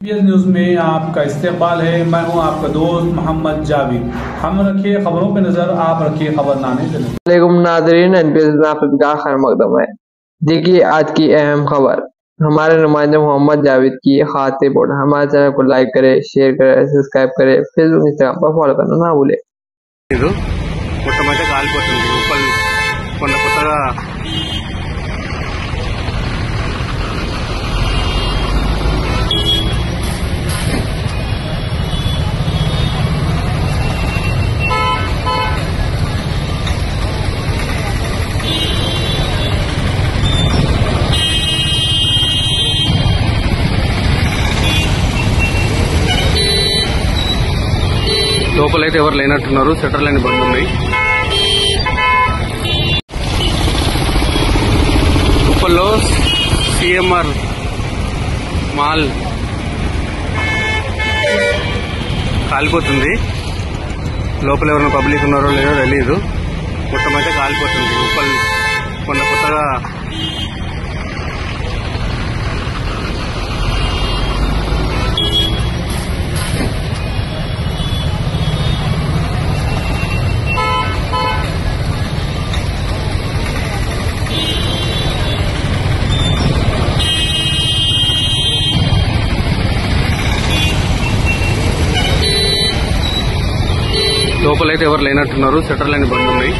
News में आपका इस्तेमाल है। मैं हूं आपका दोस्त मोहम्मद जावेद। हम रखिए खबरों पे नजर, आप रखिए खबरनामे पे नजर। वालेकुम नाज़रीन, एनपीएस में आपका खैर मकदम है। देखिए आज की अहम खबर, हमारे नुमाइंदे मोहम्मद जावेद की खास रिपोर्ट। हमारे चैनल को लाइक करें, शेयर करें, सब्सक्राइब करें, फेसबुक इंस्टाग्राम पर फॉलो करना ना भूलें। మొట్టమొదటి కాలిపోతుంది ఉప్పల్ కొన్న కొత్తగా లోపలైతే ఎవరు లేనట్టున్నారు, షట్టర్ లైన్ బంద్ ఉన్నాయి. ఉప్పల్లో సిఎంఆర్ మాల్ కాలిపోతుంది. లోపల ఎవరైనా పబ్లిక్ ఉన్నారో లేదో తెలియదు. మొత్తం అయితే కాలిపోతుంది. ఉప్పల్ కొన్న కొత్తగా లోపలైతే ఎవరు లేనట్టున్నారు, షట్టర్ లైన్ బంద్ ఉన్నాయి.